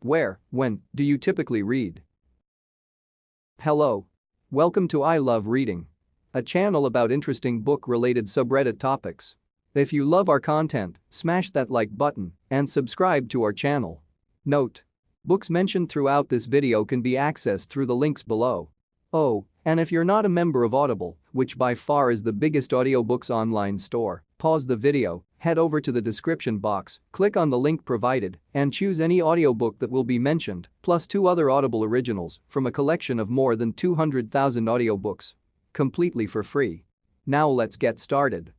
Where, when, do you typically read? Hello. Welcome to I Love Reading, a channel about interesting book-related subreddit topics. If you love our content, smash that like button and subscribe to our channel. Note: books mentioned throughout this video can be accessed through the links below. Oh, and if you're not a member of Audible, which by far is the biggest audiobooks online store, pause the video, head over to the description box, click on the link provided, and choose any audiobook that will be mentioned, plus 2 other Audible originals from a collection of more than 200,000 audiobooks. Completely for free. Now let's get started.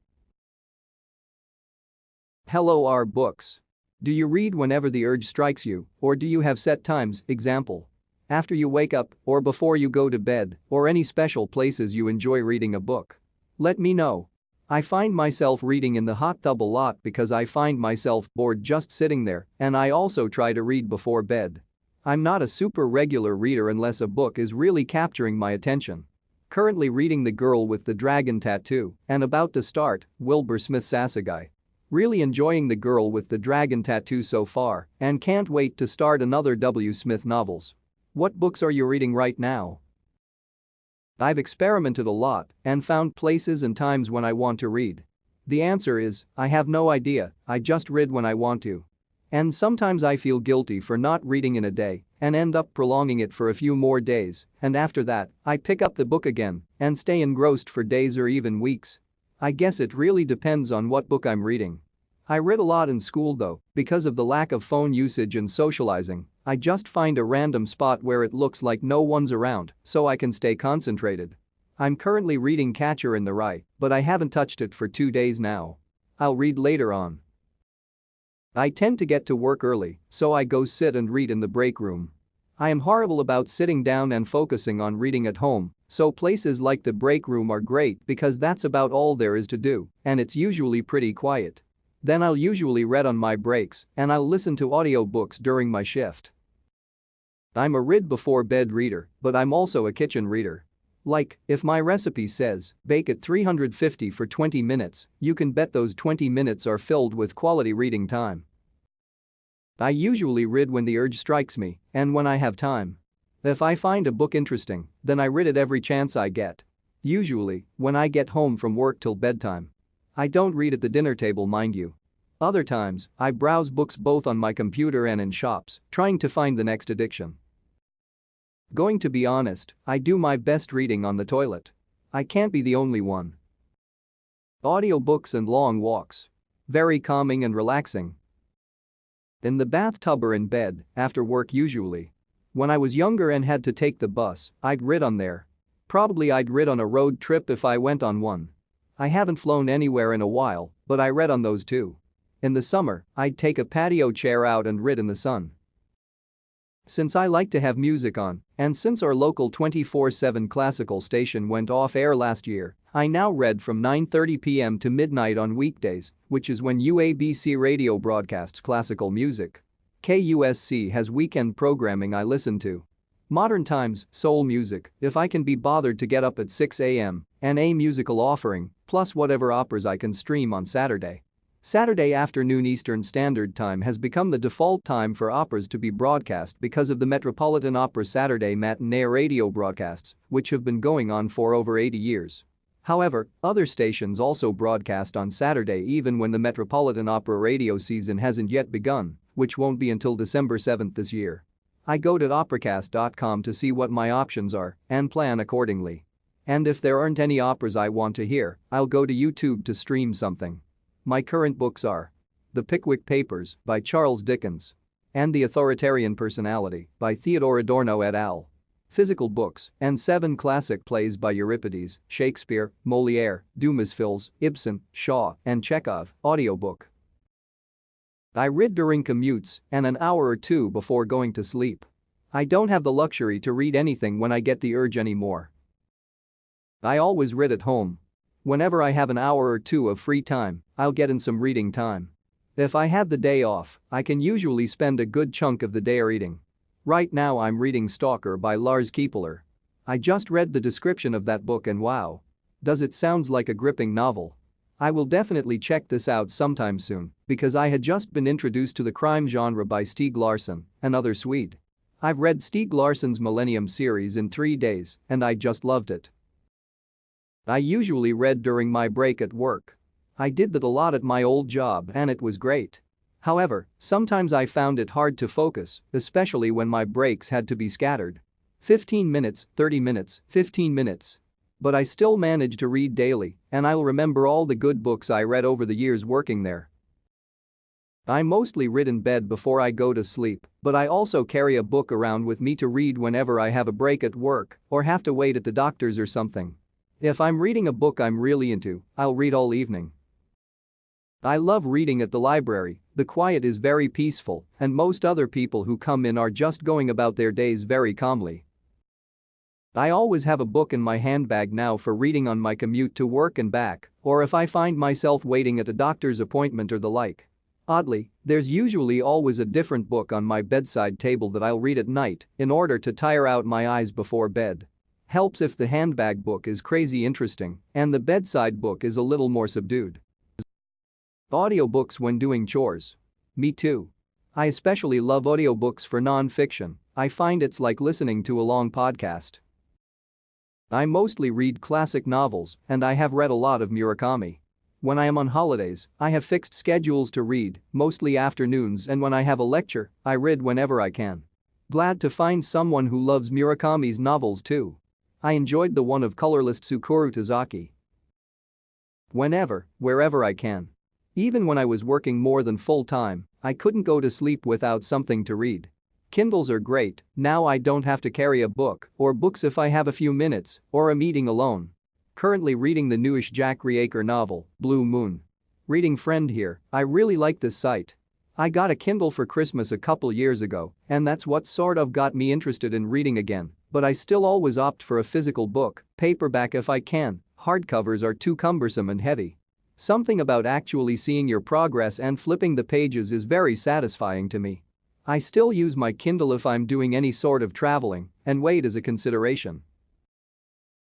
Hello, our books. Do you read whenever the urge strikes you, or do you have set times, example, after you wake up or before you go to bed, or any special places you enjoy reading a book? Let me know. I find myself reading in the hot tub a lot because I find myself bored just sitting there, and I also try to read before bed. I'm not a super regular reader unless a book is really capturing my attention. Currently reading The Girl with the Dragon Tattoo and about to start Wilbur Smith's Assegai. Really enjoying The Girl with the Dragon Tattoo so far and can't wait to start another W. Smith novels. What books are you reading right now? I've experimented a lot and found places and times when I want to read. The answer is, I have no idea, I just read when I want to. And sometimes I feel guilty for not reading in a day and end up prolonging it for a few more days, and after that, I pick up the book again and stay engrossed for days or even weeks. I guess it really depends on what book I'm reading. I read a lot in school though, because of the lack of phone usage and socializing. I just find a random spot where it looks like no one's around so I can stay concentrated. I'm currently reading Catcher in the Rye, but I haven't touched it for 2 days now. I'll read later on. I tend to get to work early, so I go sit and read in the break room. I am horrible about sitting down and focusing on reading at home, so places like the break room are great because that's about all there is to do, and it's usually pretty quiet. Then I'll usually read on my breaks and I'll listen to audiobooks during my shift. I'm a read before bed reader, but I'm also a kitchen reader. Like, if my recipe says, bake at 350 for 20 minutes, you can bet those 20 minutes are filled with quality reading time. I usually read when the urge strikes me and when I have time. If I find a book interesting, then I read it every chance I get. Usually, when I get home from work till bedtime. I don't read at the dinner table, mind you. Other times, I browse books both on my computer and in shops, trying to find the next addiction. Going to be honest, I do my best reading on the toilet. I can't be the only one. Audiobooks and long walks. Very calming and relaxing. In the bathtub or in bed, after work usually. When I was younger and had to take the bus, I'd read on there. Probably I'd read on a road trip if I went on one. I haven't flown anywhere in a while, but I read on those too. In the summer, I'd take a patio chair out and read in the sun. Since I like to have music on, and since our local 24/7 classical station went off air last year, I now read from 9:30 p.m. to midnight on weekdays, which is when UABC radio broadcasts classical music. KUSC has weekend programming I listen to. Modern times, soul music, if I can be bothered to get up at 6 a.m., and a musical offering, plus whatever operas I can stream on Saturday. Saturday afternoon Eastern Standard Time has become the default time for operas to be broadcast because of the Metropolitan Opera Saturday matinee radio broadcasts, which have been going on for over 80 years. However, other stations also broadcast on Saturday even when the Metropolitan Opera radio season hasn't yet begun, which won't be until December 7th this year. I go to operacast.com to see what my options are and plan accordingly. And if there aren't any operas I want to hear, I'll go to YouTube to stream something. My current books are The Pickwick Papers by Charles Dickens and The Authoritarian Personality by Theodore Adorno et al. Physical books and 7 classic plays by Euripides, Shakespeare, Molière, Dumas Fils, Ibsen, Shaw, and Chekhov, audiobook. I read during commutes and an hour or 2 before going to sleep. I don't have the luxury to read anything when I get the urge anymore. I always read at home. Whenever I have an hour or 2 of free time, I'll get in some reading time. If I have the day off, I can usually spend a good chunk of the day reading. Right now I'm reading Stalker by Lars Kiepeler. I just read the description of that book and wow. Does it sound like a gripping novel? I will definitely check this out sometime soon because I had just been introduced to the crime genre by Stieg Larsson, another Swede. I've read Stieg Larsson's Millennium series in 3 days and I just loved it. I usually read during my break at work. I did that a lot at my old job and it was great. However, sometimes I found it hard to focus, especially when my breaks had to be scattered. 15 minutes, 30 minutes, 15 minutes. But I still manage to read daily, and I'll remember all the good books I read over the years working there. I mostly read in bed before I go to sleep, but I also carry a book around with me to read whenever I have a break at work or have to wait at the doctor's or something. If I'm reading a book I'm really into, I'll read all evening. I love reading at the library, the quiet is very peaceful, and most other people who come in are just going about their days very calmly. I always have a book in my handbag now for reading on my commute to work and back, or if I find myself waiting at a doctor's appointment or the like. Oddly, there's usually always a different book on my bedside table that I'll read at night in order to tire out my eyes before bed. Helps if the handbag book is crazy interesting and the bedside book is a little more subdued. Audiobooks when doing chores. Me too. I especially love audiobooks for non-fiction. I find it's like listening to a long podcast. I mostly read classic novels, and I have read a lot of Murakami. When I am on holidays, I have fixed schedules to read, mostly afternoons, and when I have a lecture, I read whenever I can. Glad to find someone who loves Murakami's novels too. I enjoyed the one of colorless Tsukuru Tazaki. Whenever, wherever I can. Even when I was working more than full-time, I couldn't go to sleep without something to read. Kindles are great, now I don't have to carry a book or books if I have a few minutes or a meeting alone. Currently reading the newish Jack Reacre novel, Blue Moon. Reading friend here, I really like this site. I got a Kindle for Christmas a couple years ago and that's what sort of got me interested in reading again, but I still always opt for a physical book, paperback if I can, hardcovers are too cumbersome and heavy. Something about actually seeing your progress and flipping the pages is very satisfying to me. I still use my Kindle if I'm doing any sort of traveling, and weight is a consideration.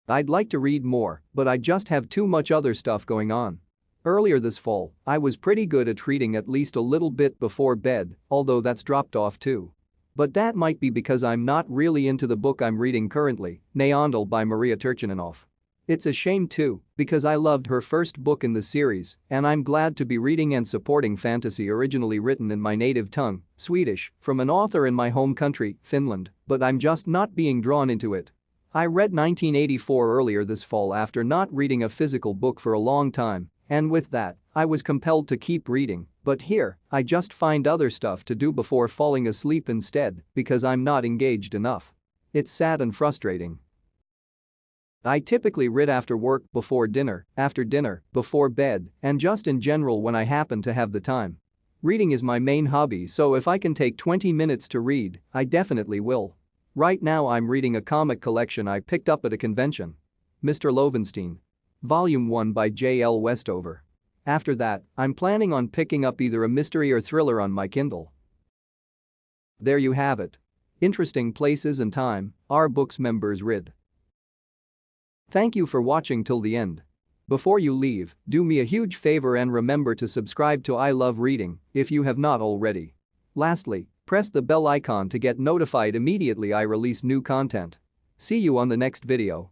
I'd like to read more, but I just have too much other stuff going on. Earlier this fall, I was pretty good at reading at least a little bit before bed, although that's dropped off too. But that might be because I'm not really into the book I'm reading currently, Neandel by Maria Turchaninov. It's a shame too, because I loved her first book in the series, and I'm glad to be reading and supporting fantasy originally written in my native tongue, Swedish, from an author in my home country, Finland, but I'm just not being drawn into it. I read 1984 earlier this fall after not reading a physical book for a long time, and with that, I was compelled to keep reading, but here, I just find other stuff to do before falling asleep instead because I'm not engaged enough. It's sad and frustrating. I typically read after work, before dinner, after dinner, before bed, and just in general when I happen to have the time. Reading is my main hobby, so if I can take 20 minutes to read, I definitely will. Right now I'm reading a comic collection I picked up at a convention. Mr. Lovenstein. Volume 1 by J.L. Westover. After that, I'm planning on picking up either a mystery or thriller on my Kindle. There you have it. Interesting places and time, our books members read. Thank you for watching till the end. Before you leave, do me a huge favor and remember to subscribe to I Love Reading if you have not already. Lastly, press the bell icon to get notified immediately I release new content. See you on the next video.